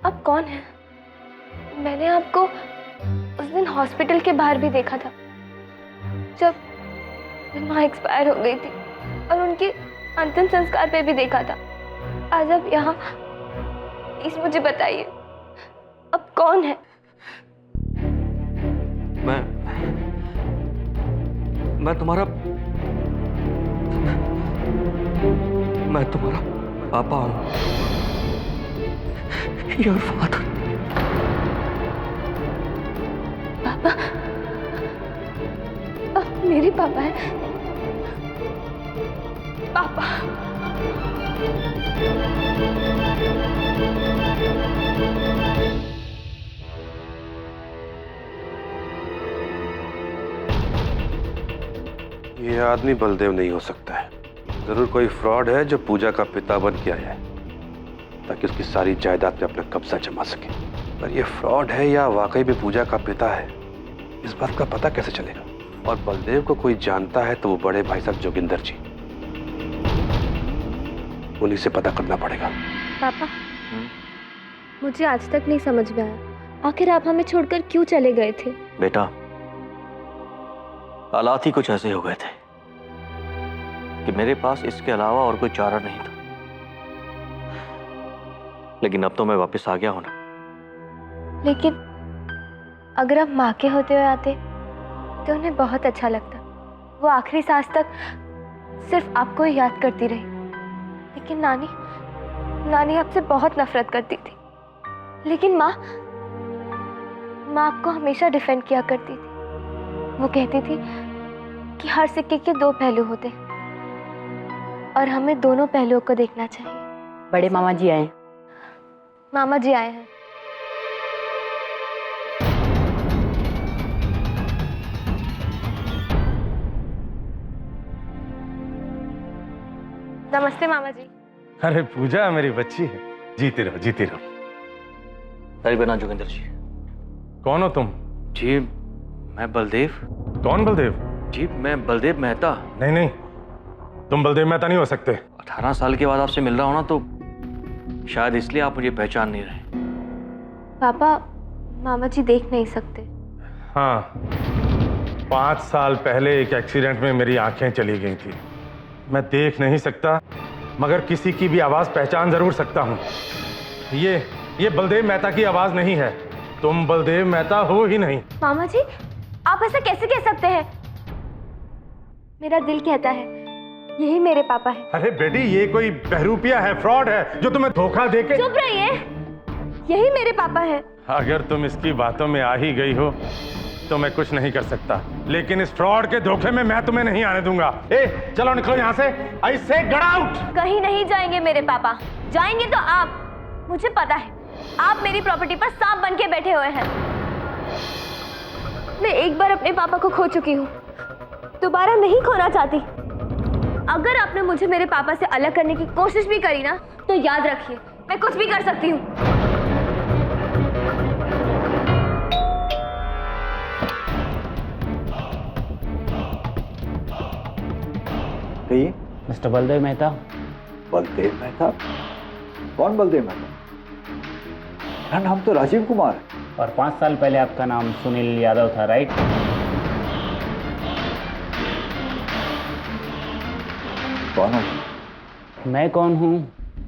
आप कौन हैं? मैंने आपको उस दिन हॉस्पिटल के बाहर भी देखा था, जब माँ एक्सपायर हो गई थी, और उनके अंतिम संस्कार पे भी देखा था। आज आप यहाँ, प्लीज मुझे बताइए, अब कौन है? मैं तुम्हारा पापा हूँ। Your father. पापा? आप मेरे पापा हैं? पापा? ये आदमी बलदेव नहीं हो सकता है। जरूर कोई फ्रॉड है जो पूजा का पिता बन के आया है ताकि उसकी सारी जायदाद पे अपना कब्जा जमा सके। पर ये फ्रॉड है या वाकई में पूजा का पिता है, इस बात का पता कैसे चलेगा? और बलदेव को कोई जानता है तो वो बड़े भाई साहब जोगिंदर जी, उन्हीं से पता करना पड़ेगा। पापा, मुझे आज तक नहीं समझ में आया, आखिर आप हमें छोड़कर क्यों चले गए थे? बेटा, हालात ही कुछ ऐसे हो गए थे कि मेरे पास इसके अलावा और कोई चारा नहीं था। लेकिन अब तो मैं वापस आ गया हूं ना। लेकिन अगर आप माँ के होते हुए आते तो उन्हें बहुत अच्छा लगता। वो आखिरी सांस तक सिर्फ आपको ही याद करती रही। लेकिन नानी आपसे बहुत नफरत करती थी। लेकिन माँ आपको हमेशा डिफेंड किया करती थी। वो कहती थी कि हर सिक्के के दो पहलू होते हैं और हमें दोनों पहलुओं को देखना चाहिए। बड़े मामा जी आए। मामा जी आए हैं। नमस्ते मामा जी। अरे पूजा मेरी बच्ची है, जीती रहो जीती रहो। अरे बना जोगिंदर जी। कौन हो तुम? जी मैं बलदेव। कौन बलदेव? जी मैं बलदेव मेहता। नहीं नहीं, तुम बलदेव मेहता नहीं हो सकते। 18 साल के बाद आपसे मिल रहा हूं ना, तो शायद इसलिए आप मुझे पहचान नहीं रहे। पापा, मामा जी देख नहीं सकते। हाँ, 5 साल पहले एक एक्सीडेंट में मेरी आंखें चली गई थी। मैं देख नहीं सकता, मगर किसी की भी आवाज पहचान जरूर सकता हूँ। ये बलदेव मेहता की आवाज नहीं है। तुम बलदेव मेहता हो ही नहीं। मामा जी, आप ऐसा कैसे कह सकते हैं? मेरा दिल कहता है यही मेरे पापा हैं। अरे बेटी, ये कोई बहरूपिया है, फ्रॉड है जो तुम्हें धोखा देके। चुप रहिए, यही मेरे पापा हैं। अगर तुम इसकी बातों में आ ही गई हो तो मैं कुछ नहीं कर सकता, लेकिन इस फ्रॉड के धोखे में मैं तुम्हें नहीं आने दूंगा। ए, चलो निकलो यहाँ से। आई से गेट आउट। कहीं नहीं जाएंगे मेरे पापा। जाएंगे तो आप। मुझे पता है आप मेरी प्रॉपर्टी पर सांप बन के बैठे हुए हैं। मैं एक बार अपने पापा को खो चुकी हूँ, दोबारा नहीं खोना चाहती। अगर आपने मुझे मेरे पापा से अलग करने की कोशिश भी करी ना, तो याद रखिए मैं कुछ भी कर सकती हूँ। कहिए। मिस्टर बलदेव मेहता। बलदेव मेहता? कौन बलदेव मेहता? मेरा नाम तो राजीव कुमार है। और 5 साल पहले आपका नाम सुनील यादव था, राइट? कौन हो? मैं कौन हूँ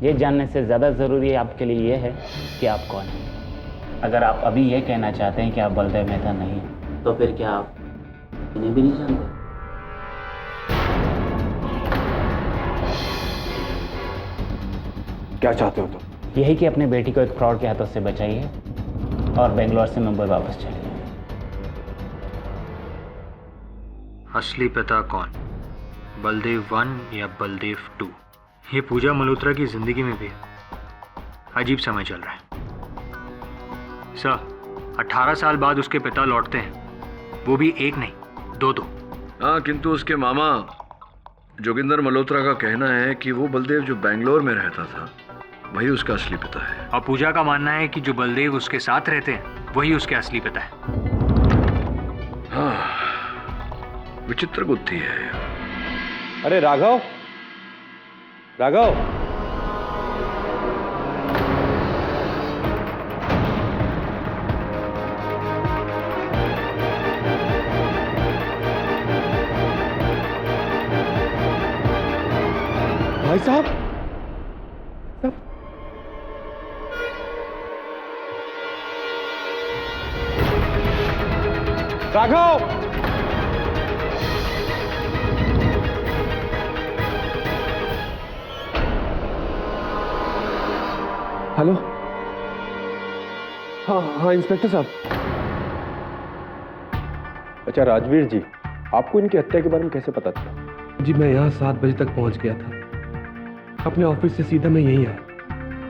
ये जानने से ज़्यादा ज़रूरी आपके लिए ये है कि आप कौन हैं। अगर आप अभी ये कहना चाहते हैं कि आप बलदेव मेहता नहीं हैं, तो फिर क्या आप इन्हें भी नहीं जानते? क्या चाहते हो तुम? यही कि अपनी बेटी को एक फ्रॉड के हाथों से बचाइए और बेंगलोर से मुंबई वापस चलिए। असली पिता कौन, बलदेव 1 या बलदेव 2? ये पूजा मल्होत्रा की जिंदगी में भी अजीब समय चल रहा है। सर, 18 साल बाद उसके पिता लौटते हैं, वो भी एक नहीं, दो। हाँ, किंतु उसके मामा जोगिंदर मल्होत्रा का कहना है कि वो बलदेव जो बैंगलोर में रहता था वही उसका असली पिता है। और पूजा का मानना है कि जो बलदेव उसके साथ रहते हैं वही उसके असली पिता है। हाँ, विचित्र बुद्धि है। अरे राघव, साहब राघव, हेलो। हाँ हाँ इंस्पेक्टर साहब। अच्छा राजवीर जी, आपको इनकी हत्या के बारे में कैसे पता था? जी मैं यहाँ 7 बजे तक पहुँच गया था। अपने ऑफिस से सीधा मैं यहीं आया।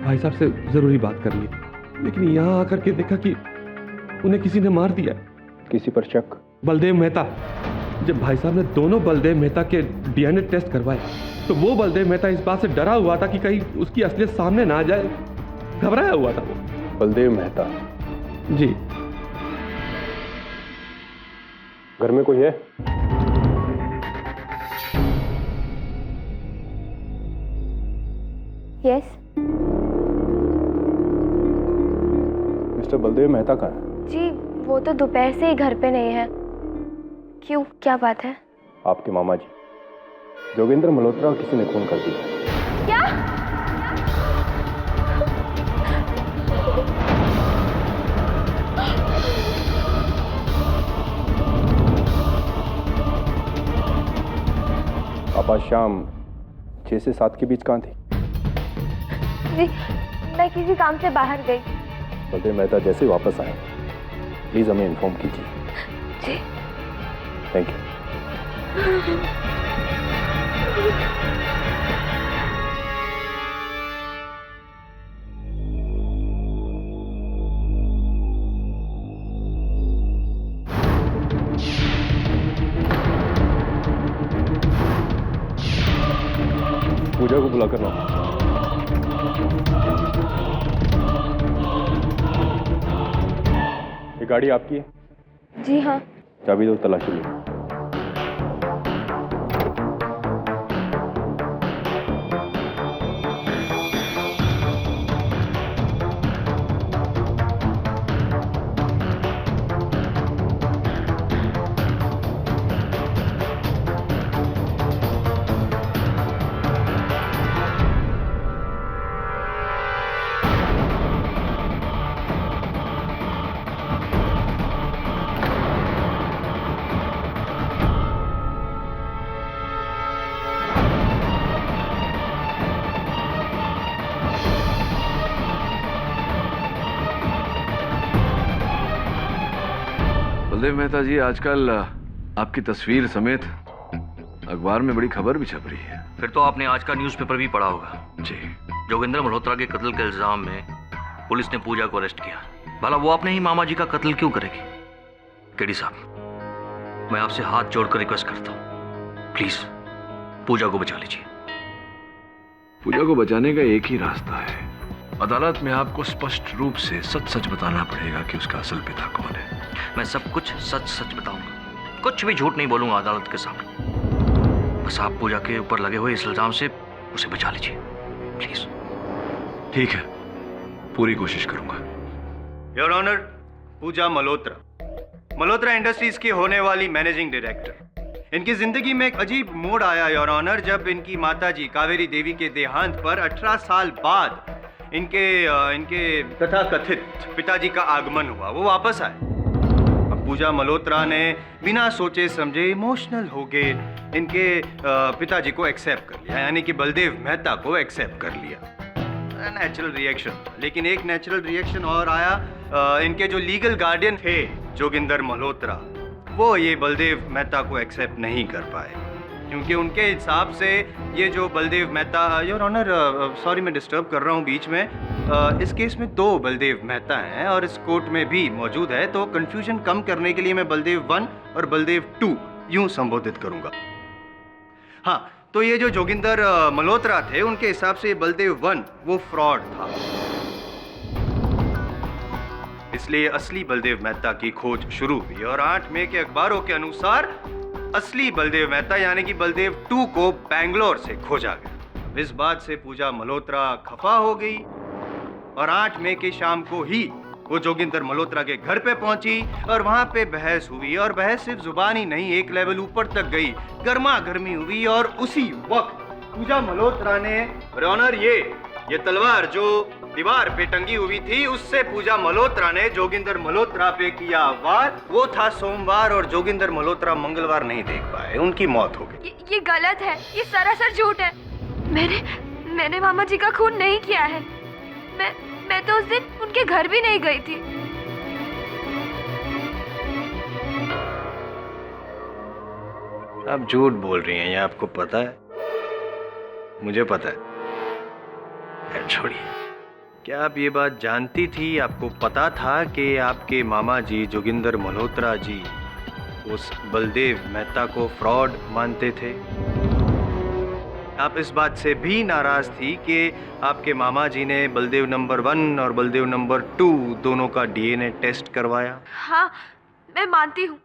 भाई साहब से जरूरी बात करनी थी, लेकिन यहाँ आकर के देखा कि उन्हें किसी ने मार दिया। किसी पर शक? बलदेव मेहता। जब भाई साहब ने दोनों बलदेव मेहता के डीएनए टेस्ट करवाए तो वो बलदेव मेहता इस बात से डरा हुआ था कि कहीं उसकी असलियत सामने ना आ जाए। घबराया हुआ था वो। बलदेव मेहता? जी। घर में कोई है? यस। मिस्टर बलदेव मेहता कहाँ है? जी वो तो दोपहर से ही घर पे नहीं है। क्यों, क्या बात है? आपके मामा जी जोगेंद्र मल्होत्रा को किसी ने खून कर दिया। क्या? आप आज शाम 6 से 7 के बीच कहाँ थी? जी मैं किसी काम से बाहर गई। बलदेव मेहता जैसे वापस आए प्लीज हमें इन्फॉर्म कीजिए। जी थैंक यू। पूजा को बुलाकर लाओ। ये गाड़ी आपकी है? जी हाँ। चाबी दो, तलाशी लो। बलदेव मेहता जी, आजकल आपकी तस्वीर समेत अखबार में बड़ी खबर भी छप रही है। फिर तो आपने आज का न्यूज़पेपर भी पढ़ा होगा। जी। जोगिंदर मल्होत्रा के कत्ल के इल्जाम में पुलिस ने पूजा को अरेस्ट किया। भला वो अपने ही मामा जी का कत्ल क्यों करेगी? केडी साहब, मैं आपसे हाथ जोड़कर रिक्वेस्ट करता हूँ, प्लीज पूजा को बचा लीजिए। पूजा को बचाने का एक ही रास्ता है। अदालत में आपको स्पष्ट रूप से सच सच बताना पड़ेगा कि उसका असल पिता कौन है। मैं सब कुछ सच सच बताऊंगा, कुछ भी झूठ नहीं बोलूंगा अदालत के सामने। बस आप पूजा के ऊपर लगे हुए इस इल्जाम से उसे बचा लीजिए, प्लीज। ठीक है, पूरी कोशिश करूंगा। Your honour, Pooja Malhotra industries की होने वाली मैनेजिंग डायरेक्टर। इनकी जिंदगी में एक अजीब मोड़ आया योर ऑनर, जब इनकी माताजी कावेरी देवी के देहांत पर 18 साल बाद इनके तथाकथित पिताजी का आगमन हुआ। वो वापस आए। अब पूजा मल्होत्रा ने बिना सोचे समझे इमोशनल हो गए इनके पिताजी को एक्सेप्ट कर लिया, यानी कि बलदेव मेहता को एक्सेप्ट कर लिया। Natural reaction. लेकिन एक नेचुरल रिएक्शन और आया। इनके जो लीगल गार्डियन थे जोगिंदर मल्होत्रा, वो ये बलदेव मेहता को एक्सेप्ट नहीं कर पाए, क्योंकि उनके हिसाब से ये जो Baldev Mehta, your honour sorry मैं डिस्टर्ब कर रहा हूँ बीच में, इस केस में 2 बलदेव मेहता हैं और इस कोर्ट में भी मौजूद है, तो कंफ्यूजन कम करने के लिए मैं बलदेव 1 और बलदेव 2 यूं संबोधित करूंगा। हाँ, तो ये जो जोगिंदर मल्होत्रा थे, उनके हिसाब से बलदेव 1 वो फ्रॉड था, इसलिए असली बलदेव मेहता की खोज शुरू हुई और 8 मई के अखबारों के अनुसार असली बलदेव मेहता यानी कि बलदेव 2 को बैंगलोर से खोजा गया। इस बात से पूजा मल्होत्रा खफा हो गई और 8 मई की शाम को ही वो जोगिंदर मल्होत्रा के घर पे पहुंची और वहां पे बहस हुई, और बहस सिर्फ जुबानी नहीं, एक लेवल ऊपर तक गई, गर्मा गर्मी हुई, और उसी वक्त पूजा मल्होत्रा ने ऑनर ये तलवार जो दीवार पे टंगी हुई थी, उससे पूजा मल्होत्रा ने जोगिंदर मल्होत्रा पे किया वार। वो था सोमवार और जोगिंदर मल्होत्रा मंगलवार नहीं देख पाए, उनकी मौत हो गई। ये गलत है, ये सरासर झूठ है। मैंने मामा जी का खून नहीं किया है। मैं तो उस दिन उनके घर भी नहीं गई थी। आप झूठ बोल रही हैं, ये आपको पता है? मुझे पता है। छोड़िए, क्या आप ये बात जानती थी, आपको पता था कि आपके मामा जी जोगिंदर मल्होत्रा जी उस बलदेव मेहता को फ्रॉड मानते थे? आप इस बात से भी नाराज थी कि आपके मामा जी ने बलदेव नंबर 1 और बलदेव नंबर 2 दोनों का डीएनए टेस्ट करवाया? हाँ, मैं मानती हूँ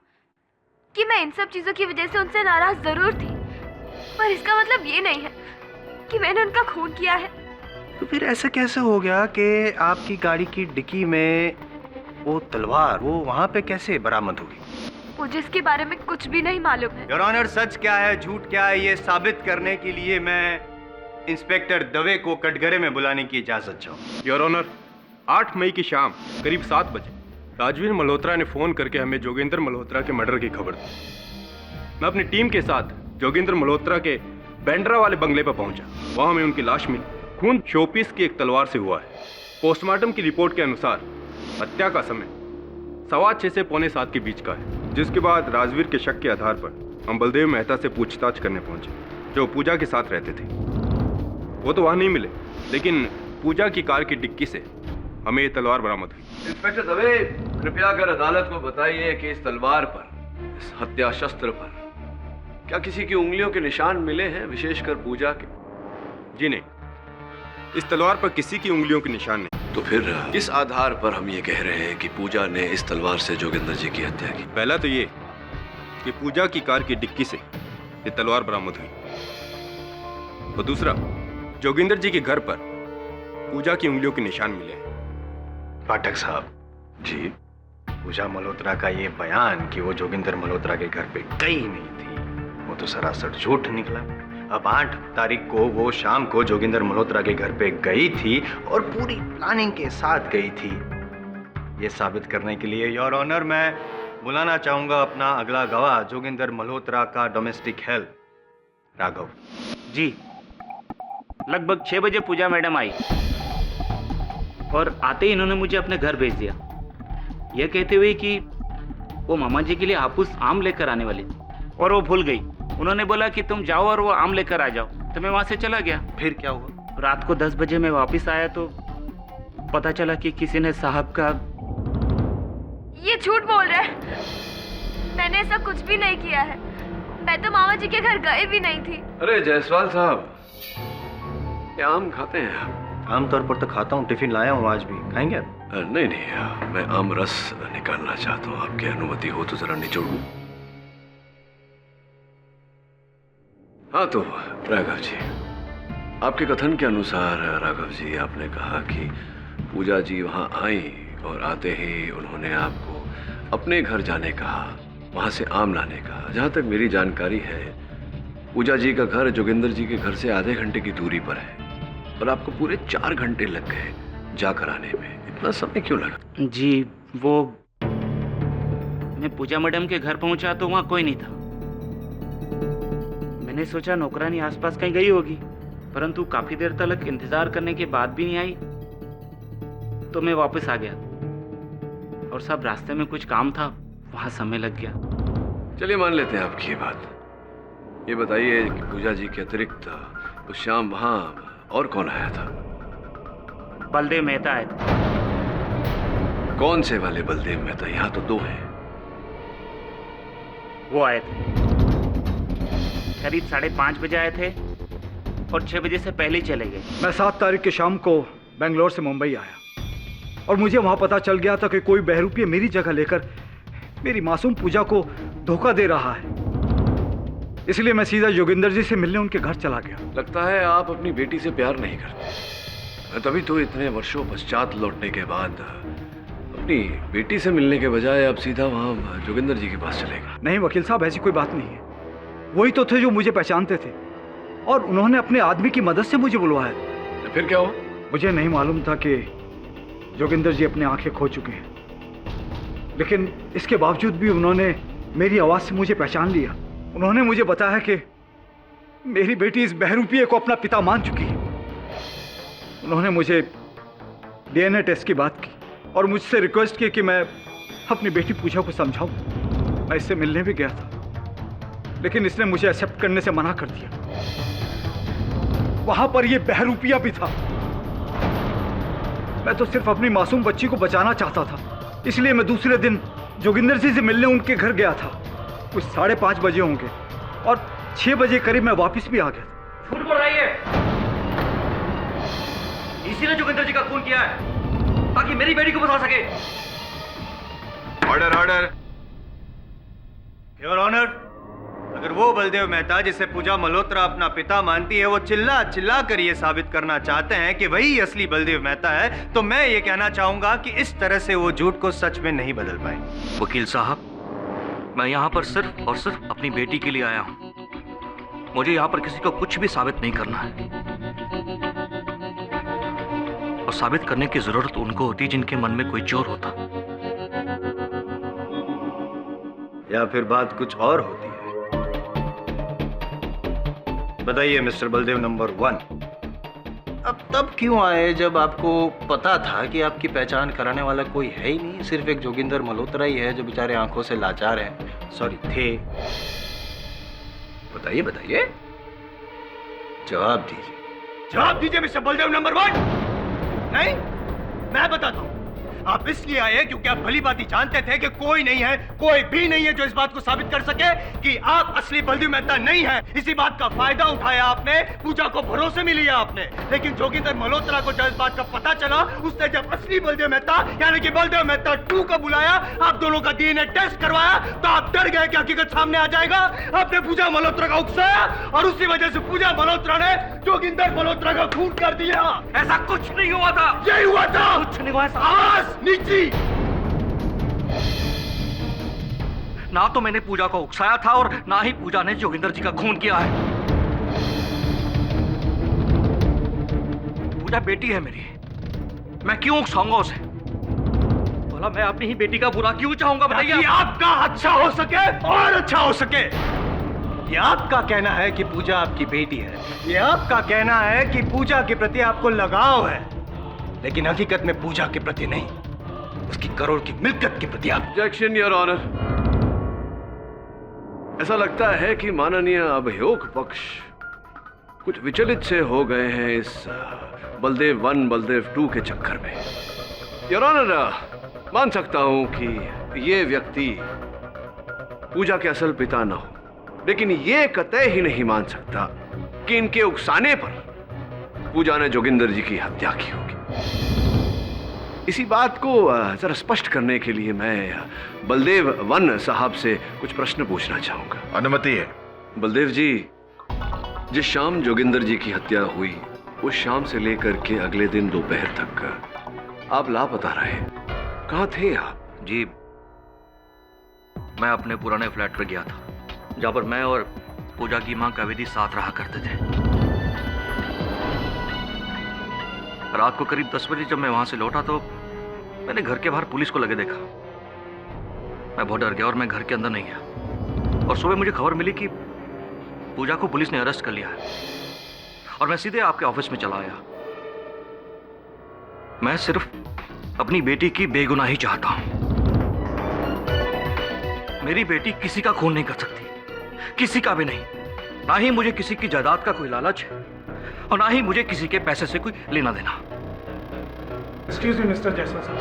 कि मैं इन सब चीजों की वजह से उनसे नाराज जरूर थी, पर इसका मतलब ये नहीं है कि मैंने उनका खून किया है। तो फिर ऐसा कैसे हो गया कि आपकी गाड़ी की डिक्की में वो तलवार वो वहाँ पे कैसे बरामद हुई? मुझे इसके बारे में कुछ भी नहीं मालूम है। योर ऑनर, सच क्या है झूठ क्या है, ये साबित करने के लिए मैं इंस्पेक्टर दवे को कटघरे में बुलाने की इजाजत चाहूँ। योर ऑनर, 8 मई की शाम करीब 7 बजे राजवीर मल्होत्रा ने फोन करके हमें जोगिंदर मल्होत्रा के मर्डर की खबर दी। मैं अपनी टीम के साथ जोगिंदर मल्होत्रा के बैंड्रा वाले बंगले पर पहुंचा। वहां हमें उनकी लाश मिली। खून शोपीस की एक तलवार से हुआ है। पोस्टमार्टम की रिपोर्ट के अनुसार हत्या का समय 6:15 से 6:45 के बीच का है। जिसके बाद राजवीर के शक के आधार पर हम बलदेव मेहता से पूछताछ करने पहुंचे, जो पूजा के साथ रहते थे। वो तो वहां नहीं मिले, लेकिन पूजा की कार की डिक्की से हमें ये तलवार बरामद हुई। इंस्पेक्टर दवे, कृपया कर अदालत को बताइए कि इस तलवार पर, इस हत्या शस्त्र पर क्या किसी की उंगलियों के निशान मिले हैं, विशेषकर पूजा के? जी नहीं, इस तलवार पर किसी की उंगलियों के निशान नहीं। तो फिर किस आधार पर हम ये कह रहे हैं कि पूजा ने इस तलवार से जोगिंदर जी की हत्या की? पहला तो ये कि पूजा की कार की डिक्की से ये तलवार बरामद हुई, और दूसरा जोगिंदर जी के घर पर पूजा की उंगलियों के निशान मिले हैं। पाठक साहब जी, पूजा मल्होत्रा का ये बयान कि वो जोगिंदर मल्होत्रा के घर पे गई नहीं थी, वो तो सरासर झूठ निकला। अब 8 तारीख को वो शाम को जोगिंदर मल्होत्रा के घर पे गई थी और पूरी प्लानिंग के साथ गई थी। ये साबित करने के लिए योर ऑनर मैं बुलाना चाहूंगा अपना अगला गवाह, जोगिंदर मल्होत्रा का डोमेस्टिक हेल्प राघव जी। लगभग 6 बजे पूजा मैडम आई और आते ही इन्होंने मुझे अपने घर भेज दिया, यह कहते हुए कि वो मामा जी के लिए हापुस आम लेकर आने वाली थी और वो भूल गई। उन्होंने बोला कि तुम जाओ और वो आम लेकर आ जाओ, तो मैं वहां से चला गया। फिर क्या हुआ? रात को 10 बजे मैं वापस आया तो पता चला कि किसी ने साहब का। ये झूठ बोल रहा है, मैंने ऐसा कुछ भी नहीं किया है। मैं तो मामा जी के घर गए भी नहीं थी। अरे जायसवाल साहब, क्या आम खाते हैं आप? आमतौर पर तो खाता हूँ, टिफिन लाया हूँ, आज भी खाएंगे आप? नहीं नहीं, मैं आम रस निकालना चाहता हूँ, आपकी अनुमति हो तो जरा निचोड़ूं। हाँ तो राघव जी, आपके कथन के अनुसार राघव जी, आपने कहा कि पूजा जी वहाँ आई और आते ही उन्होंने आपको अपने घर जाने कहा, वहाँ से आम लाने कहा। जहाँ तक मेरी जानकारी है, पूजा जी का घर जोगिंदर जी के घर से आधे घंटे की दूरी पर है, और आपको पूरे 4 घंटे लग गए जाकर आने में। इतना समय क्यों लगा? जी, वो मैं पूजा मैडम के घर पहुंचा तो वहाँ कोई नहीं था। मैंने सोचा नौकरानी आसपास कहीं गई होगी, परंतु काफी देर तक इंतजार करने के बाद भी नहीं आई, तो मैं वापस आ गया और सब रास्ते में कुछ काम था, वहां समय लग गया। चलिए मान लेते हैं आपकी ये बात। ये बताइए कि पूजा जी के अतिरिक्त उस शाम वहां और कौन आया था? बलदेव मेहता आए थे। कौन से वाले बलदेव मेहता? यहाँ तो 2 हैं। वो आए थे, करीब 5:30 बजे आए थे और 6 बजे से पहले ही चले गए। मैं 7 तारीख की शाम को बेंगलोर से मुंबई आया और मुझे वहां पता चल गया था कि कोई बहरूपी मेरी जगह लेकर मेरी मासूम पूजा को धोखा दे रहा है। इसलिए मैं सीधा जोगिंदर जी से मिलने उनके घर चला गया। लगता है आप अपनी बेटी से प्यार नहीं करते, तभी तो इतने वर्षों पश्चात लौटने के बाद अपनी बेटी से मिलने के बजाय आप सीधा वहाँ जोगिंदर जी के पास चले गए। नहीं वकील साहब, ऐसी कोई बात नहीं है। वही तो थे जो मुझे पहचानते थे और उन्होंने अपने आदमी की मदद से मुझे बुलवाया। तो फिर क्या हुआ? मुझे नहीं मालूम था कि जोगिंदर जी अपनी आंखें खो चुके हैं, लेकिन इसके बावजूद भी उन्होंने मेरी आवाज से मुझे पहचान लिया। उन्होंने मुझे बताया कि मेरी बेटी इस बहरूपिये को अपना पिता मान चुकी है। उन्होंने मुझे डीएनए टेस्ट की बात की और मुझसे रिक्वेस्ट की कि मैं अपनी बेटी पूजा को समझाऊं। मैं इससे मिलने भी गया था, लेकिन इसने मुझे एक्सेप्ट करने से मना कर दिया। वहां पर यह बहरूपिया भी था। मैं तो सिर्फ अपनी मासूम बच्ची को बचाना चाहता था, इसलिए मैं दूसरे दिन जोगिंदर जी से मिलने उनके घर गया था। कुछ 5:30 बजे होंगे और 6 बजे करीब मैं वापस भी आ गया। झूठ बोल रही है। इसी ने जोगिंदर जी का खून किया है ताकि मेरी बेटी को बचा सके। Order order. योर ऑनर, अगर वो बलदेव मेहता जिसे पूजा मल्होत्रा अपना पिता मानती है वो चिल्ला चिल्ला कर ये साबित करना चाहते हैं कि वही असली बलदेव मेहता है, तो मैं ये कहना चाहूंगा कि इस तरह से वो झूठ को सच में नहीं बदल पाए। वकील साहब, मैं यहाँ पर सिर्फ और सिर्फ अपनी बेटी के लिए आया हूँ। मुझे यहाँ पर किसी को कुछ भी साबित नहीं करना है, और साबित करने की जरूरत उनको होती जिनके मन में कोई चोर होता, या फिर बात कुछ और होती है। बताइए मिस्टर बलदेव नंबर 1, अब तब क्यों आए जब आपको पता था कि आपकी पहचान कराने वाला कोई है ही नहीं, सिर्फ एक जोगिंदर मल्होत्रा ही है जो बेचारे आंखों से लाचार हैं, सॉरी थे। बताइए बताइए, जवाब दीजिए, जवाब दीजिए मिस्टर बलदेव नंबर 1। नहीं, मैं बताता हूं। आप इसलिए आए क्योंकि आप भली भांति जानते थे कि कोई नहीं है, कोई भी नहीं है जो इस बात को साबित कर सके कि आप असली बलदेव मेहता नहीं है। इसी बात का फायदा उठाया आपने, पूजा को भरोसे में लिया आपने। लेकिन जोगिंदर मल्होत्रा को जब इस बात का पता चला, उसने जब असली बलदेव मेहता यानी कि बलदेव मेहता 2 को बुलाया, आप दोनों का डीएनए टेस्ट करवाया, तो आप डर गए कि हकीकत सामने आ जाएगा। आपने पूजा मल्होत्रा का उकसाया और उसी वजह से पूजा मल्होत्रा ने जोगिंदर मल्होत्रा का खून कर दिया। ऐसा कुछ नहीं हुआ था। यही हुआ था। कुछ नहीं हुआ ऐसा। आवाज नीची। ना तो मैंने पूजा को उकसाया था और ना ही पूजा ने जोगिंदर जी का खून किया है। पूजा बेटी है मेरी, मैं क्यों उकसाऊंगा उसे? बोला मैं अपनी ही बेटी का बुरा क्यों चाहूंगा? बताइए। आपका अच्छा हो सके और अच्छा हो सके। ये आपका कहना है कि पूजा आपकी बेटी है, ये आपका कहना है कि पूजा के प्रति आपको लगाव है, लेकिन हकीकत में पूजा के प्रति नहीं, उसकी करोड़ की मिल्कियत के प्रति आप। Objection your honour. ऐसा लगता है कि माननीय अभियोग पक्ष कुछ विचलित से हो गए हैं इस बलदेव 1 बलदेव 2 के चक्कर में। योर ऑनर, मान सकता हूं कि ये व्यक्ति पूजा के असल पिता न हो, लेकिन ये कतई ही नहीं मान सकता कि इनके उकसाने पर पूजा ने जोगिंदर जी की हत्या की होगी। इसी बात को जरा स्पष्ट करने के लिए मैं बलदेव 1 साहब से कुछ प्रश्न पूछना चाहूंगा। अनुमति है। बलदेव जी, जिस शाम जोगिंदर जी की हत्या हुई, उस शाम से लेकर के अगले दिन दोपहर तक आप लापता रहे, कहाँ थे आप? जी, मैं अपने पुराने फ्लैट पर गया था, जहां पर मैं और पूजा की मां कावेरी साथ रहा करते थे। रात को करीब 10 बजे जब मैं वहां से लौटा तो मैंने घर के बाहर पुलिस को लगे देखा। मैं बहुत डर गया और मैं घर के अंदर नहीं गया। और सुबह मुझे खबर मिली कि पूजा को पुलिस ने अरेस्ट कर लिया है और मैं सीधे आपके ऑफिस में चला आया। मैं सिर्फ अपनी बेटी की बेगुनाही चाहता हूं। मेरी बेटी किसी का खून नहीं कर सकती, किसी का भी नहीं। ना ही मुझे किसी की जायदाद का कोई लालच है और ना ही मुझे किसी के पैसे से कोई लेना देना। एक्सक्यूज मी मिस्टर जायसवाल साहब।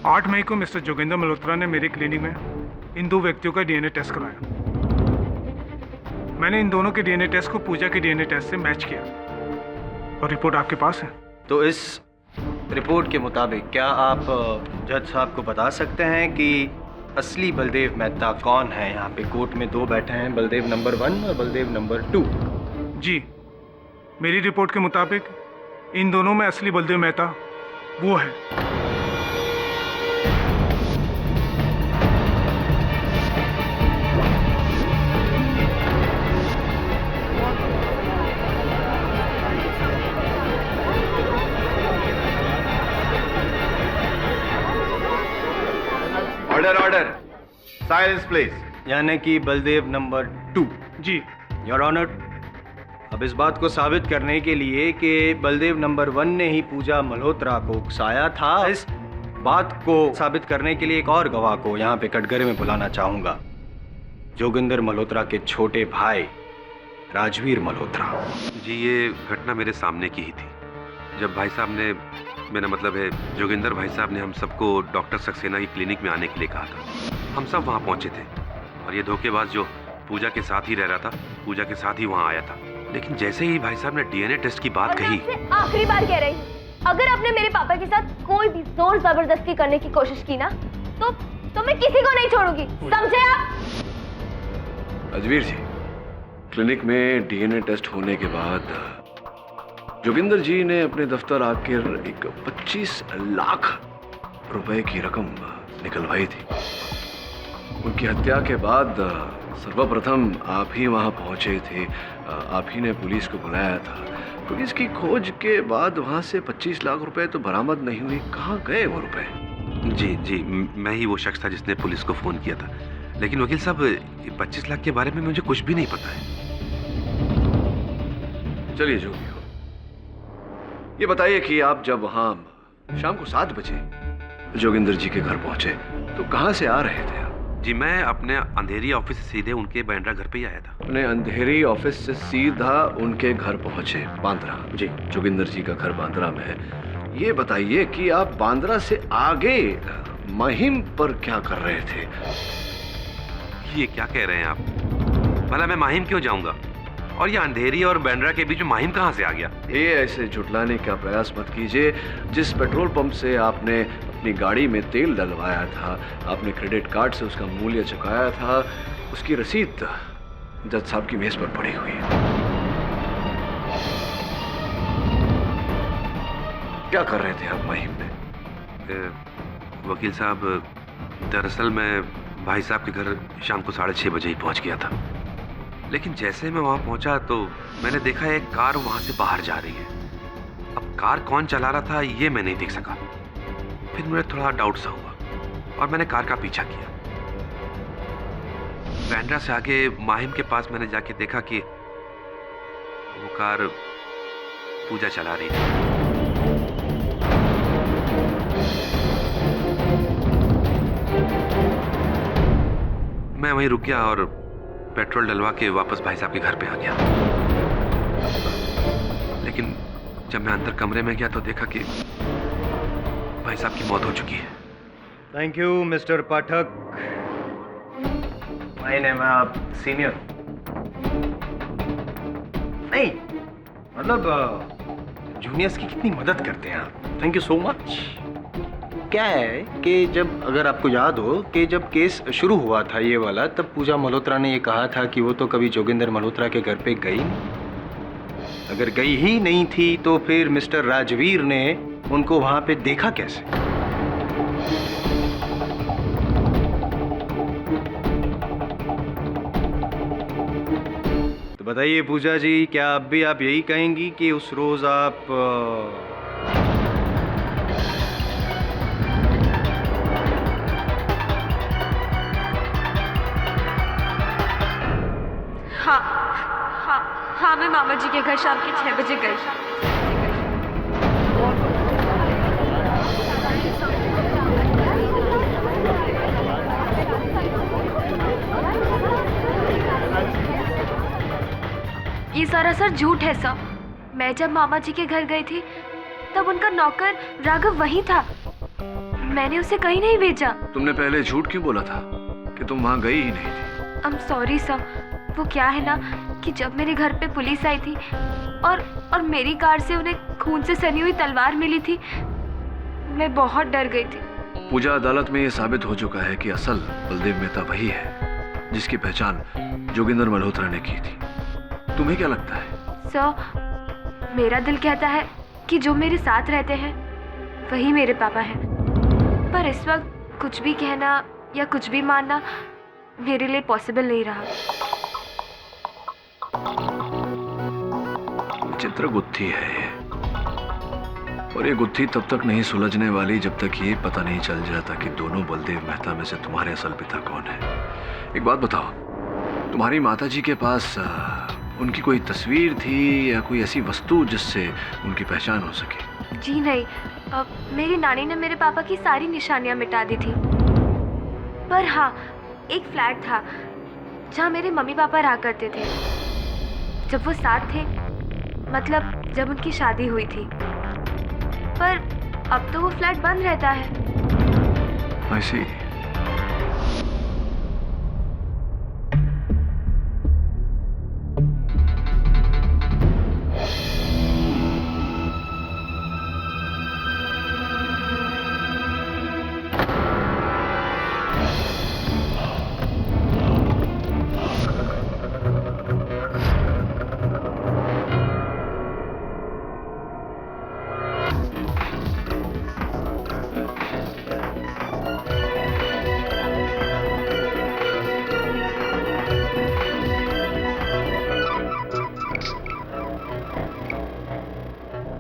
8 मई को मिस्टर जोगिंदर मल्होत्रा ने मेरे क्लिनिक में इन 2 व्यक्तियों का डीएनए टेस्ट कराया। मैंने इन दोनों के डीएनए टेस्ट को पूजा के डीएनए टेस्ट से मैच किया और रिपोर्ट आपके पास है। तो इस रिपोर्ट के मुताबिक क्या आप जज साहब को बता सकते हैं कि असली बलदेव मेहता कौन है? यहाँ पे कोर्ट में 2 बैठे हैं, बलदेव नंबर 1 और बलदेव नंबर 2। जी, मेरी रिपोर्ट के मुताबिक इन दोनों में असली बलदेव मेहता वो है। Order order, silence please. यानी कि बलदेव नंबर 2। जी। योर ऑनर, अब इस बात को साबित करने के लिए कि बलदेव नंबर 1 ने ही पूजा मल्होत्रा को उकसाया था, इस बात को साबित करने के लिए एक और गवाह को यहाँ पे कटघरे में बुलाना चाहूंगा। जोगिंदर मल्होत्रा के छोटे भाई राजवीर मल्होत्रा। जी, ये घटना मेरे सामने की ही थी। जब भाई साहब ने, मेरा मतलब है जोगिंदर भाई साहब ने हम सबको डॉक्टर सक्सेना की क्लिनिक में आने के लिए कहा था, हम सब वहाँ पहुँचे थे और ये धोखेबाज जो पूजा के साथ ही रह रहा था, पूजा के साथ ही वहाँ आया था। लेकिन जैसे ही भाई साहब ने डीएनए टेस्ट की बात कही, आखिरी बार कह रही हूँ, अगर आपने मेरे पापा के साथ कोई भी जोर जबरदस्ती करने की कोशिश की ना, तो मैं किसी को नहीं छोड़ूंगी, समझे आप? राजवीर जी, क्लिनिक में डीएनए टेस्ट होने के बाद जोगिंदर जी ने अपने दफ्तर आकर एक 25 लाख रुपए की रकम निकलवाई थी। उनकी हत्या के बाद सर्वप्रथम आप ही वहां पहुंचे थे, आप ही ने पुलिस को बुलाया था। पुलिस की खोज के बाद वहां से 25 लाख रुपए तो बरामद नहीं हुई, कहाँ गए वो रुपए? जी, मैं ही वो शख्स था जिसने पुलिस को फोन किया था। लेकिन वकील साहब, 25 लाख के बारे में मुझे कुछ भी नहीं पता है। चलिए जो भी हो, ये बताइए कि आप जब वहां शाम को 7 बजे जोगिंदर जी के घर पहुंचे तो कहां से आ रहे थे आप? जी, मैं अपने अंधेरी ऑफिस से सीधे उनके बांद्रा घर पे ही आया था। अपने अंधेरी ऑफिस से सीधा उनके घर पहुंचे, बांद्रा? जी। जोगिंदर जी का घर बांद्रा में है। ये बताइए कि आप बांद्रा से आगे महिम पर क्या कर रहे थे? ये क्या कह रहे हैं आप? भला मैं माहिम क्यों जाऊंगा? और ये अंधेरी और बांद्रा के बीच में माहिम कहाँ से आ गया? ये ऐसे झुटलाने का प्रयास मत कीजिए। जिस पेट्रोल पंप से आपने अपनी गाड़ी में तेल डलवाया था, आपने क्रेडिट कार्ड से उसका मूल्य चुकाया था, उसकी रसीद जज साहब की मेज पर पड़ी हुई है। क्या कर रहे थे आप महिम में? वकील साहब, दरअसल मैं भाई साहब के घर शाम को 6:30 बजे ही पहुंच गया था। लेकिन जैसे मैं वहां पहुंचा तो मैंने देखा एक कार वहां से बाहर जा रही है। अब कार कौन चला रहा था ये मैं नहीं देख सका। फिर मुझे थोड़ा डाउट सा हुआ और मैंने कार का पीछा किया। बांद्रा से आगे माहिम के पास मैंने जाके देखा कि वो कार पूजा चला रही थी। मैं वहीं रुक गया और पेट्रोल डलवा के वापस भाई साहब के घर पे आ गया। लेकिन जब मैं अंदर कमरे में गया तो देखा कि भाई साहब की मौत हो चुकी है। Thank you mister Pathak. My name है सीनियर। नहीं, मतलब जूनियर्स की कितनी मदद करते हैं आप। Thank you so much. क्या है कि जब, अगर आपको याद हो कि जब केस शुरू हुआ था ये वाला, तब पूजा मल्होत्रा ने ये कहा था कि वो तो कभी जोगिंदर मल्होत्रा के घर पे गई नहीं। अगर गई ही नहीं थी तो फिर मिस्टर राजवीर ने उनको वहां पे देखा कैसे? तो बताइए पूजा जी, क्या अब भी आप यही कहेंगी कि उस रोज आप हाँ, मैं मामा जी के घर शाम के 6 बजे गई। ये सारा सर झूठ है सर। मैं जब मामा जी के घर गई थी तब उनका नौकर राघव वहीं था। मैंने उसे कहीं नहीं भेजा। तुमने पहले झूठ क्यों बोला था कि तुम वहां गई ही नहीं थी? I am sorry sir. वो क्या है ना कि जब मेरे घर पे पुलिस आई थी और मेरी कार से उन्हें खून से सनी हुई तलवार मिली थी, मैं बहुत डर गई थी। पूजा, अदालत में यह साबित हो चुका है कि असल बलदेव मेहता वही है जिसकी पहचान जोगिंदर मल्होत्रा ने की थी। तुम्हें क्या लगता है? सर, मेरा दिल कहता है कि जो मेरे साथ रहते हैं वही मेरे पापा हैं। पर इस वक्त कुछ भी कहना या कुछ भी मानना मेरे लिए पॉसिबल नहीं रहा। विचित्र बुद्धि है ये। और ये गुत्थी तब तक नहीं सुलझने वाली जब तक ये पता नहीं चल जाता कि दोनों बलदेव मेहता में से तुम्हारे असल पिता कौन है। एक बात बताओ, तुम्हारी माताजी के पास उनकी कोई तस्वीर थी या कोई ऐसी वस्तु जिससे उनकी पहचान हो सके? जी नहीं, मेरी नानी ने मेरे पापा की सारी निशानियां मिटा दी थी। पर हाँ, एक फ्लैट था जहाँ मेरे मम्मी पापा रहा करते थे जब वो साथ थे, मतलब जब उनकी शादी हुई थी। पर अब तो वो फ्लैट बंद रहता है। I see.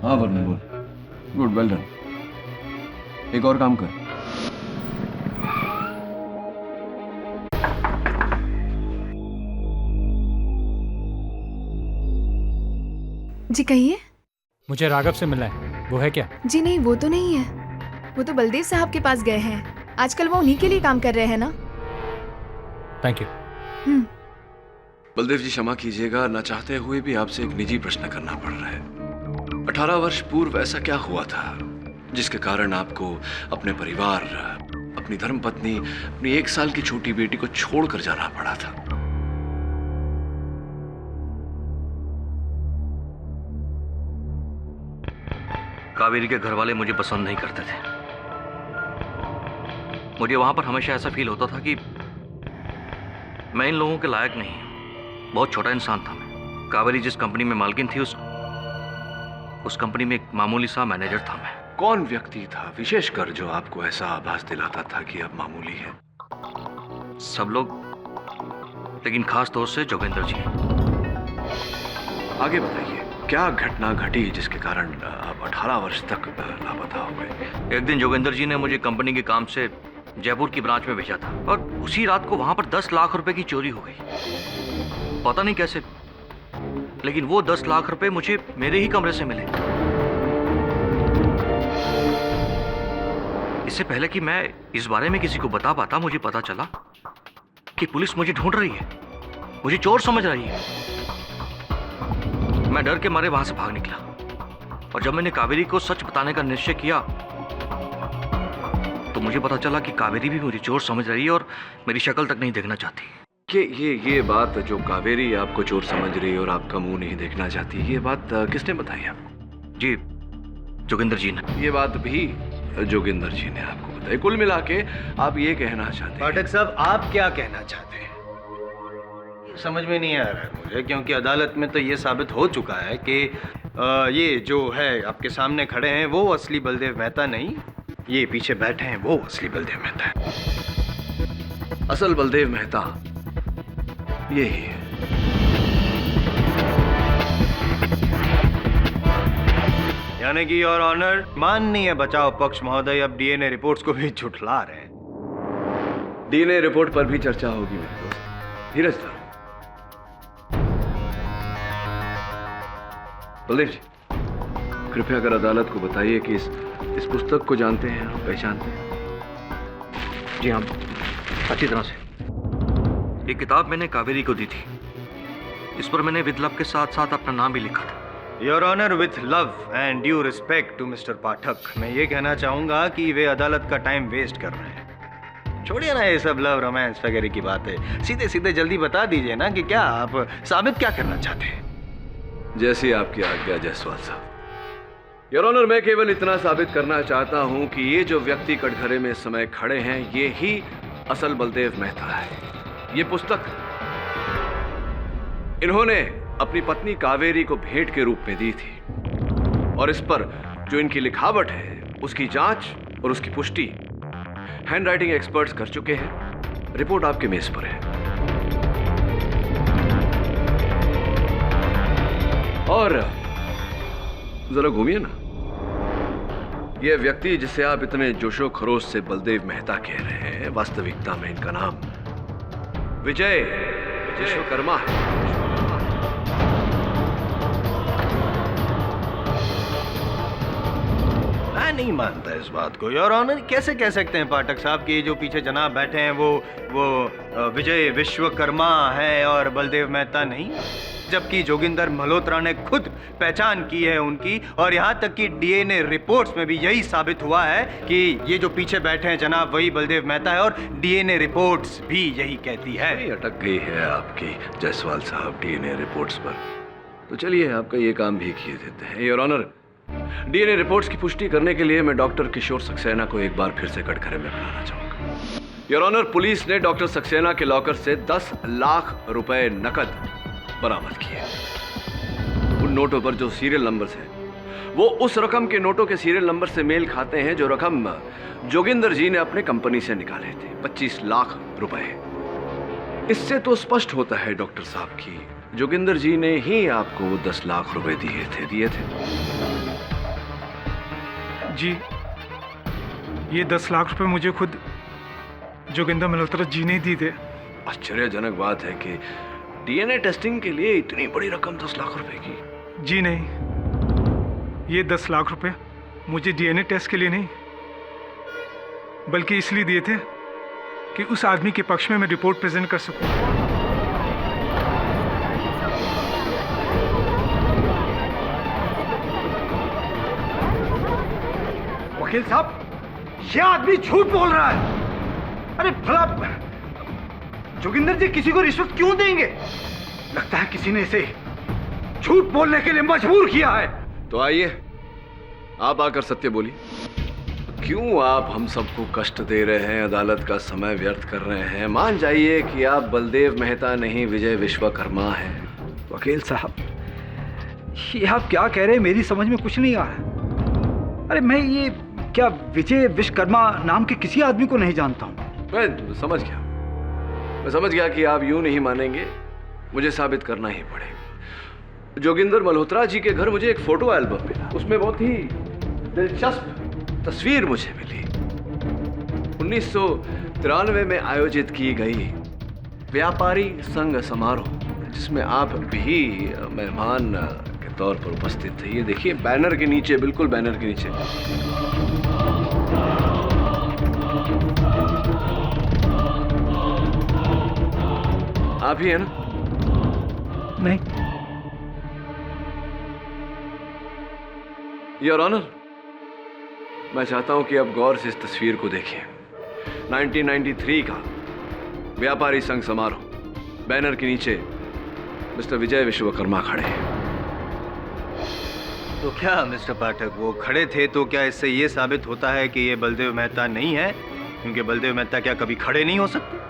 हाँ वर्णन बोल। Good, well done. एक और काम कर। जी कहिए। मुझे राघव से मिलना है, वो है क्या? जी नहीं, वो तो नहीं है। वो तो बलदेव साहब के पास गए हैं। आजकल वो उन्हीं के लिए काम कर रहे हैं ना। Thank you. बलदेव जी क्षमा कीजिएगा, न चाहते हुए भी आपसे एक निजी प्रश्न करना पड़ रहा है। 18 वर्ष पूर्व ऐसा क्या हुआ था जिसके कारण आपको अपने परिवार, अपनी धर्मपत्नी, अपनी 1 साल की छोटी बेटी को छोड़कर जाना पड़ा था? कावेरी के घर वाले मुझे पसंद नहीं करते थे। मुझे वहां पर हमेशा ऐसा फील होता था कि मैं इन लोगों के लायक नहीं हूं। बहुत छोटा इंसान था मैं। कावेरी जिस कंपनी में मालकिन थी उस कंपनी में एक मामूली सा मैनेजर था मैं। कौन व्यक्ति था विशेषकर जो आपको ऐसा आभास दिलाता था कि अब मामूली है? सब लोग, लेकिन खास तौर से जोगेंद्र जी। आगे बताइए, क्या घटना घटी जिसके कारण आप 18 वर्ष तक लापता हो गए? एक दिन जोगेंद्र जी ने मुझे कंपनी के काम से जयपुर की ब्रांच में भेजा था और उसी रात को वहां पर 10 लाख रुपए की चोरी हो गई। पता नहीं कैसे, लेकिन वो 10 लाख रुपए मुझे मेरे ही कमरे से मिले। इससे पहले कि मैं इस बारे में किसी को बता पाता, मुझे पता चला कि पुलिस मुझे ढूंढ रही है, मुझे चोर समझ रही है। मैं डर के मारे वहां से भाग निकला और जब मैंने कावेरी को सच बताने का निश्चय किया तो मुझे पता चला कि कावेरी भी मुझे चोर समझ रही है और मेरी शक्ल तक नहीं देखना चाहती। ये बात जो कावेरी आपको चोर समझ रही है और आपका मुंह नहीं देखना चाहती, ये बात किसने बताई आपको? जी, जोगेंद्र जी ने। ये बात भी जोगेंद्र जी ने आपको बताई। कुल मिला के आप ये कहना चाहते हैं? पाठक साहब, आप क्या कहना चाहते हैं? समझ में नहीं आ रहा है मुझे, क्योंकि अदालत में तो ये साबित हो चुका है कि ये जो है आपके सामने खड़े हैं वो असली बलदेव मेहता नहीं, ये पीछे बैठे हैं वो असली बलदेव मेहता है। असल बलदेव मेहता यही है। यानी कि योर ऑनर, माननीय बचाव पक्ष महोदय अब डीएनए रिपोर्ट्स को भी झुठला रहे हैं। डीएनए रिपोर्ट पर भी चर्चा होगी मेरे दोस्त धीरज सर। बलदेव जी, कृपया कर अदालत को बताइए कि इस पुस्तक को जानते हैं और पहचानते हैं? जी हाँ, अच्छी तरह से। ये किताब मैंने कावेरी को दी थी। इस पर मैंने विद लव के साथ साथ अपना नाम भी लिखा था। Your honour, with love and due respect to mister Pathak, मैं ये कहना चाहूंगा कि वे अदालत का टाइम वेस्ट कर रहे हैं। छोड़िए ना ये सब लव रोमांस वगैरह की बातें, सीधे सीधे जल्दी बता दीजिए ना कि क्या आप साबित क्या करना चाहते हैं? जैसी आपकी आज्ञा जायसवाल साहब। योर ऑनर, मैं केवल इतना साबित करना चाहता हूं कि ये जो व्यक्ति कटघरे में इस समय खड़े हैं, ये ही असल बलदेव मेहता है। ये पुस्तक इन्होंने अपनी पत्नी कावेरी को भेंट के रूप में दी थी और इस पर जो इनकी लिखावट है उसकी जांच और उसकी पुष्टि हैंडराइटिंग एक्सपर्ट्स कर चुके हैं। रिपोर्ट आपके मेज पर है। और जरा घूमिए ना। ये व्यक्ति जिसे आप इतने जोशो खरोश से बलदेव मेहता कह रहे हैं, वास्तविकता में इनका नाम विजय विश्वकर्मा है। मैं नहीं मानता इस बात को, योर ऑनर। कैसे कह सकते हैं पाठक साहब कि जो पीछे जनाब बैठे हैं वो विजय विश्वकर्मा है और बलदेव मेहता नहीं, जबकि जोगिंदर मल्होत्रा ने खुद पहचान की है उनकी, और यहाँ तक कि डीएनए रिपोर्ट्स में भी यही साबित हुआ है कि ये जो पीछे बैठे हैं जनाब वही बलदेव मेहता है, और डीएनए रिपोर्ट्स भी यही कहती है। अटक गई है आपकी जायसवाल साहब डीएनए रिपोर्ट्स पर, तो चलिए आपका ये काम भी किए देते हैं। योर ऑनर, डीएनए रिपोर्ट्स की पुष्टि करने के लिए मैं डॉक्टर किशोर सक्सेना को एक बार फिर से कटघरे में बुलाना चाहूंगा। योर ऑनर, पुलिस ने डॉक्टर सक्सेना के लॉकर से 10 लाख रुपए नकद बरामद किए। उन नोटों पर जो सीरियल नंबर्स हैं वो उस रकम के नोटों के सीरियल नंबर से मेल खाते हैं जो रकम जोगिंदर जी ने अपने कंपनी से निकाले थे, 25 लाख रुपए। इससे तो स्पष्ट होता है डॉक्टर साहब की जोगिंदर जी ने ही आपको वो 10 लाख रुपए दिए थे। जी, ये 10 लाख रुपए मुझे खुद जोगिंदर मल्होत्रा जी ने दी थे। आश्चर्यजनक बात है कि डीएनए टेस्टिंग के लिए इतनी बड़ी रकम 10 लाख रुपए की। जी नहीं, ये 10 लाख रुपए मुझे डीएनए टेस्ट के लिए नहीं, बल्कि इसलिए दिए थे कि उस आदमी के पक्ष में मैं रिपोर्ट प्रेजेंट कर सकूं। वकील साहब, ये आदमी झूठ बोल रहा है। अरे भला जोगिंदर जी किसी को रिश्वत क्यों देंगे? लगता है किसी ने इसे झूठ बोलने के लिए मजबूर किया है। तो आइए आप आकर सत्य बोलिए, क्यों आप हम सबको कष्ट दे रहे हैं, अदालत का समय व्यर्थ कर रहे हैं? मान जाइए कि आप बलदेव मेहता नहीं विजय विश्वकर्मा हैं। वकील साहब, ये आप क्या कह रहे हैं, मेरी समझ में कुछ नहीं आ रहा। अरे मैं ये क्या विजय विश्वकर्मा नाम के किसी आदमी को नहीं जानता हूँ। मैं समझ गया कि आप यूं नहीं मानेंगे, मुझे साबित करना ही पड़ेगा। जोगिंदर मल्होत्रा जी के घर मुझे एक फोटो एल्बम मिला, उसमें बहुत ही दिलचस्प तस्वीर मुझे मिली। 1993 में आयोजित की गई व्यापारी संघ समारोह, जिसमें आप भी मेहमान के तौर पर उपस्थित थे। ये देखिए बैनर के नीचे, बिल्कुल बैनर के नीचे। आप ही है ना? नहीं। योर ऑनर, मैं चाहता हूं कि आप गौर से इस तस्वीर को देखें। 1993 का व्यापारी संघ समारोह, बैनर के नीचे मिस्टर विजय विश्वकर्मा खड़े हैं। तो क्या मिस्टर पाठक वो खड़े थे, तो क्या इससे ये साबित होता है कि ये बलदेव मेहता नहीं है? क्योंकि बलदेव मेहता क्या कभी खड़े नहीं हो सकते?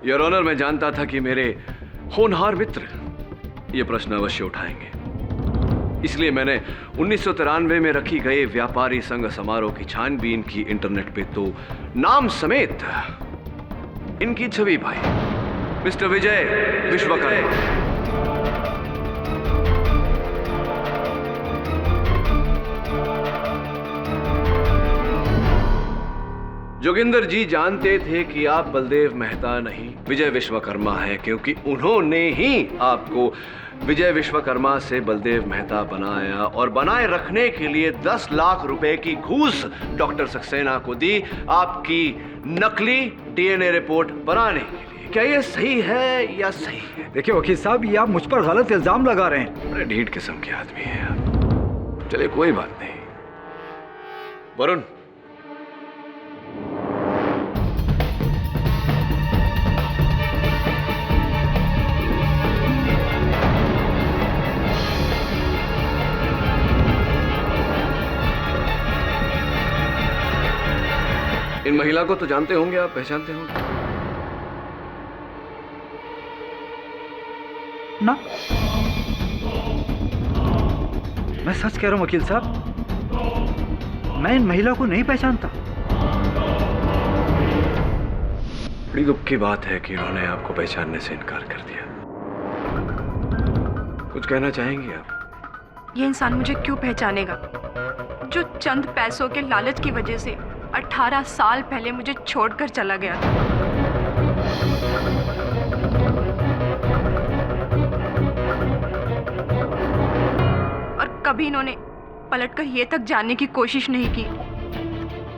योर ऑनर, मैं जानता था कि मेरे होनहार मित्र ये प्रश्न अवश्य उठाएंगे, इसलिए मैंने 1993 में रखी गई व्यापारी संघ समारोह की छानबीन की इंटरनेट पे, तो नाम समेत इनकी छवि पाई, मिस्टर विजय विश्वकर्मा। जोगिंदर जी जानते थे कि आप बलदेव मेहता नहीं विजय विश्वकर्मा हैं, क्योंकि उन्होंने ही आपको विजय विश्वकर्मा से बलदेव मेहता बनाया और बनाए रखने के लिए 10 लाख रुपए की घूस डॉक्टर सक्सेना को दी, आपकी नकली डीएनए रिपोर्ट बनाने के लिए। क्या ये सही है या सही है? देखिए वकील साहब, ये आप मुझ पर गलत इल्जाम लगा रहे हैं। बड़े ढीठ किस्म के आदमी हैं आप। चलिए कोई बात नहीं। वरुण, इन महिला को तो जानते होंगे आप, पहचानते होंगे ना? मैं सच कह रहा हूं वकील साहब, मैं इन महिला को नहीं पहचानता। बड़ी दुख की बात है कि उन्होंने आपको पहचानने से इनकार कर दिया। कुछ कहना चाहेंगे आप? ये इंसान मुझे क्यों पहचानेगा, जो चंद पैसों के लालच की वजह से 18 साल पहले मुझे छोड़कर चला गया था। और कभी इन्होंने पलटकर ये तक जानने की कोशिश नहीं की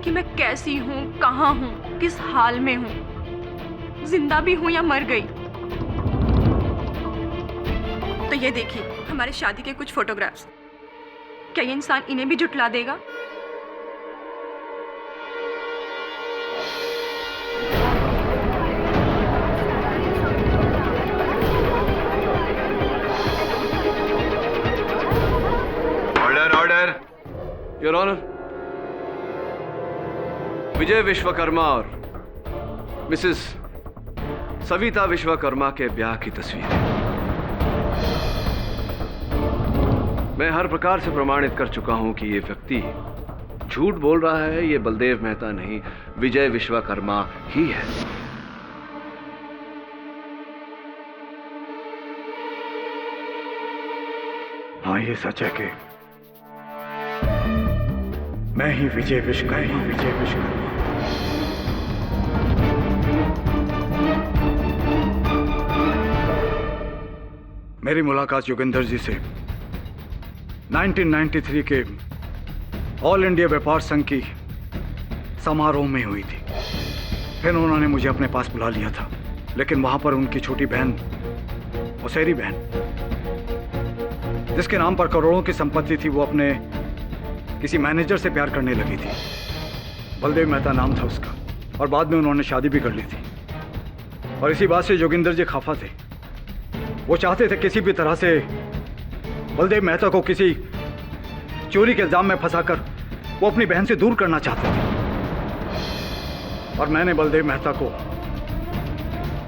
कि मैं कैसी हूँ, कहाँ हूँ, किस हाल में हूँ, जिंदा भी हूँ या मर गई। तो ये देखिए हमारे शादी के कुछ फोटोग्राफ्स। क्या ये इंसान इन्हें भी जुटला देगा? ऑर्डर ऑर्डर योर ऑनर, विजय विश्वकर्मा और मिसेस सविता विश्वकर्मा के ब्याह की तस्वीर है। मैं हर प्रकार से प्रमाणित कर चुका हूं कि ये व्यक्ति झूठ बोल रहा है। ये बलदेव मेहता नहीं, विजय विश्वकर्मा ही है। हाँ, ये सच है कि मैं ही विजय विश्वकर्मा। मेरी मुलाकात जोगिंदर जी से 1993 के ऑल इंडिया व्यापार संघ की समारोह में हुई थी। फिर उन्होंने मुझे अपने पास बुला लिया था, लेकिन वहां पर उनकी छोटी बहन, मुसैरी बहन, जिसके नाम पर करोड़ों की संपत्ति थी, वो अपने किसी मैनेजर से प्यार करने लगी थी। बलदेव मेहता नाम था उसका, और बाद में उन्होंने शादी भी कर ली थी। और इसी बात से जोगिंदर जी खफा थे। वो चाहते थे किसी भी तरह से बलदेव मेहता को किसी चोरी के इल्जाम में फंसाकर वो अपनी बहन से दूर करना चाहते थे। और मैंने बलदेव मेहता को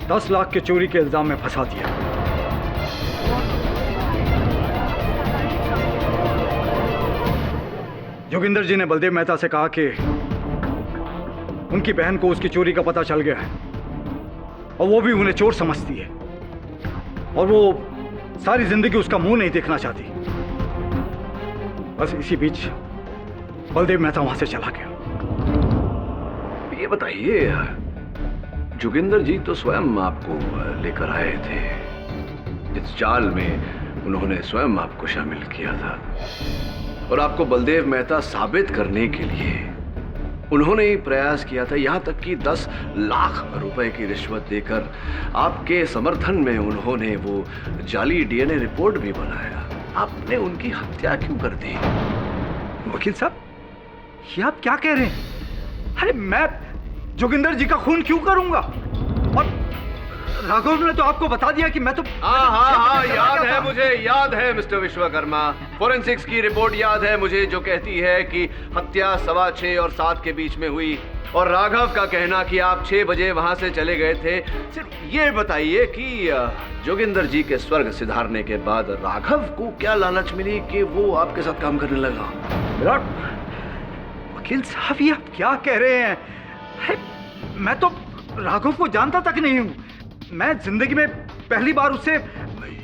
10 लाख के चोरी के इल्जाम में फंसा दिया। जोगिंदर जी ने बलदेव मेहता से कहा कि उनकी बहन को उसकी चोरी का पता चल गया है और वो भी उन्हें चोर समझती है, और वो सारी जिंदगी उसका मुंह नहीं देखना चाहती। बस इसी बीच बलदेव मेहता वहां से चला गया। ये बताइए, जोगिंदर जी तो स्वयं आपको लेकर आए थे। इस जाल में उन्होंने स्वयं आपको शामिल किया था, और आपको बलदेव मेहता साबित करने के लिए उन्होंने ही प्रयास किया था। यहां तक कि 10 लाख रुपए की रिश्वत देकर आपके समर्थन में उन्होंने वो जाली डीएनए रिपोर्ट भी बनाया। आपने उनकी हत्या क्यों कर दी? वकील साहब, ये आप क्या कह रहे हैं? अरे मैं जोगिंदर जी का खून क्यों करूंगा? और राघव ने तो आपको बता दिया कि मैं तो हाँ, याद है मुझे, याद है मिस्टर विश्वकर्मा। फोरेंसिक्स की रिपोर्ट याद है मुझे, जो कहती है कि हत्या 6:15 और 7 के बीच में हुई। और राघव का कहना कि आप 6 बजे वहां से चले गए थे। सिर्फ ये बताइए कि जोगिंदर जी के स्वर्ग सिधारने के बाद राघव को क्या लालच मिली कि वो आपके साथ काम करने लगा? वकील साहब, ये आप क्या कह रहे हैं? मैं तो राघव को जानता तक नहीं हूँ। मैं जिंदगी में पहली बार उससे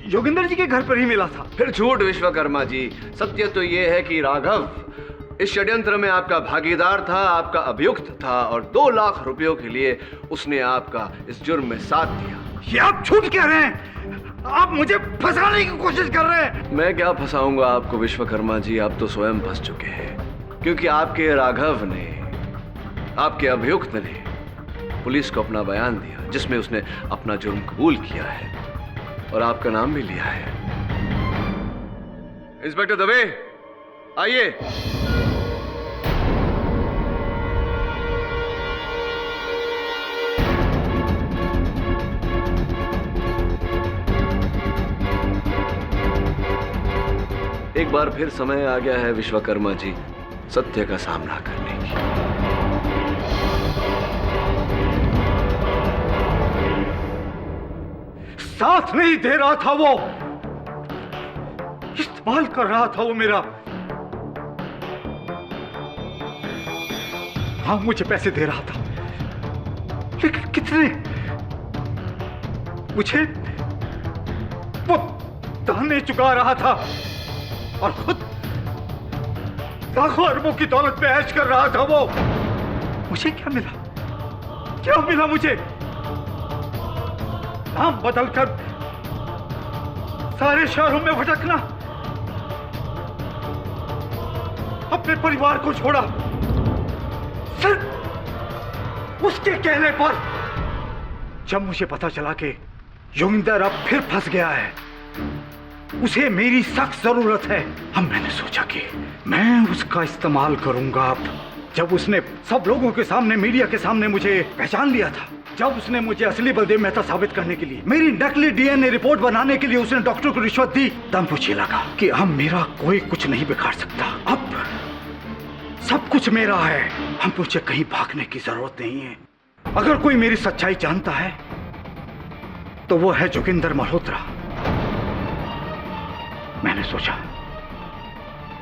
जोगिंदर जी के घर पर ही मिला था। फिर झूठ विश्वकर्मा जी। सत्य तो ये है कि राघव इस षड्यंत्र में आपका भागीदार था, आपका अभियुक्त था, और 2 लाख रुपयों के लिए उसने आपका इस जुर्म में साथ दिया। ये आप झूठ कह रहे हैं। आप मुझे फंसाने की कोशिश कर रहे हैं। मैं क्या फंसाऊंगा आपको विश्वकर्मा जी, आप तो स्वयं फंस चुके हैं, क्योंकि आपके राघव ने, आपके अभियुक्त ने पुलिस को अपना बयान दिया, जिसमें उसने अपना जुर्म कबूल किया है और आपका नाम भी लिया है। इंस्पेक्टर दवे, आइए। एक बार फिर समय आ गया है विश्वकर्मा जी सत्य का सामना करने की। साथ नहीं दे रहा था वो, इस्तेमाल कर रहा था वो मेरा। हाँ, मुझे पैसे दे रहा था, लेकिन कितने? मुझे वो ताने चुका रहा था और खुद लाखों अरबों की दौलत पे ऐश कर रहा था वो। मुझे क्या मिला? क्या मिला मुझे? नाम बदलकर सारे शहरों में भटकना, अपने परिवार को छोड़ा सिर्फ उसके कहने पर। जब मुझे पता चला कि योगिंदर अब फिर फंस गया है, उसे मेरी सख्त जरूरत है, अब मैंने सोचा कि मैं उसका इस्तेमाल करूंगा। अब जब उसने सब लोगों के सामने, मीडिया के सामने मुझे पहचान लिया था, जब उसने मुझे असली बलदेव मेहता साबित करने के लिए, मेरी नकली डीएनए रिपोर्ट बनाने के लिए उसने डॉक्टर को रिश्वत दी, तब मुझे लगा कि अब मेरा कोई कुछ नहीं बिगाड़ सकता। अब सब कुछ मेरा है, अब मुझे कहीं भागने की जरूरत नहीं है। अगर कोई मेरी सच्चाई जानता है तो वो है जोगिंदर मल्होत्रा। मैंने सोचा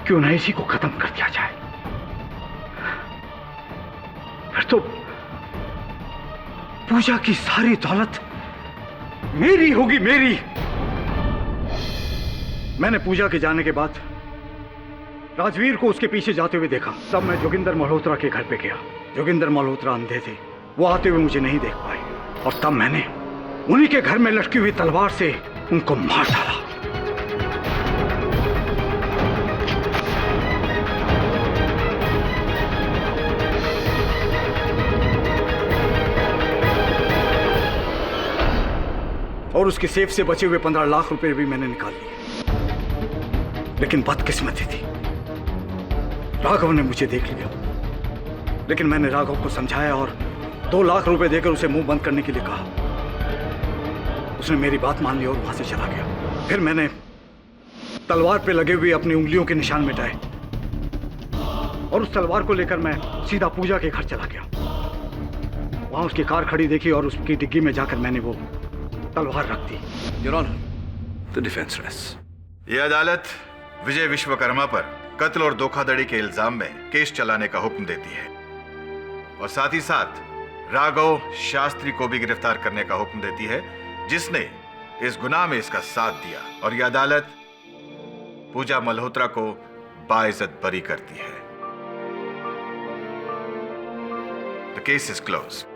क्यों न इसी को खत्म कर दिया जाए, फिर तो पूजा की सारी दौलत मेरी होगी, मेरी। मैंने पूजा के जाने के बाद राजवीर को उसके पीछे जाते हुए देखा। तब मैं जोगिंदर मल्होत्रा के घर पे गया। जोगिंदर मल्होत्रा अंधे थे, वो आते हुए मुझे नहीं देख पाए, और तब मैंने उन्हीं के घर में लटकी हुई तलवार से उनको मार डाला। और उसके सेफ से बचे हुए 15 लाख रुपए भी मैंने निकाल लिए। लेकिन बदकिस्मती थी, राघव ने मुझे देख लिया। लेकिन मैंने राघव को समझाया और 2 लाख रुपए देकर उसे मुंह बंद करने के लिए कहा। उसने मेरी बात मान ली और वहां से चला गया। फिर मैंने तलवार पे लगे हुए अपनी उंगलियों के निशान मिटाए और उस तलवार को लेकर मैं सीधा पूजा के घर चला गया। वहां उसकी कार खड़ी देखी और उसकी डिग्गी में जाकर मैंने वो तलवार रख दी। Your honour, the defence rests. ये अदालत विजय विश्वकर्मा पर कत्ल और धोखाधड़ी के इल्जाम में केस चलाने का हुक्म देती है और साथ ही साथ राघव शास्त्री को भी गिरफ्तार करने का हुक्म देती है, जिसने इस गुनाह में इसका साथ दिया। और यह अदालत पूजा मल्होत्रा को बाइज्जत बरी करती है। The case is closed.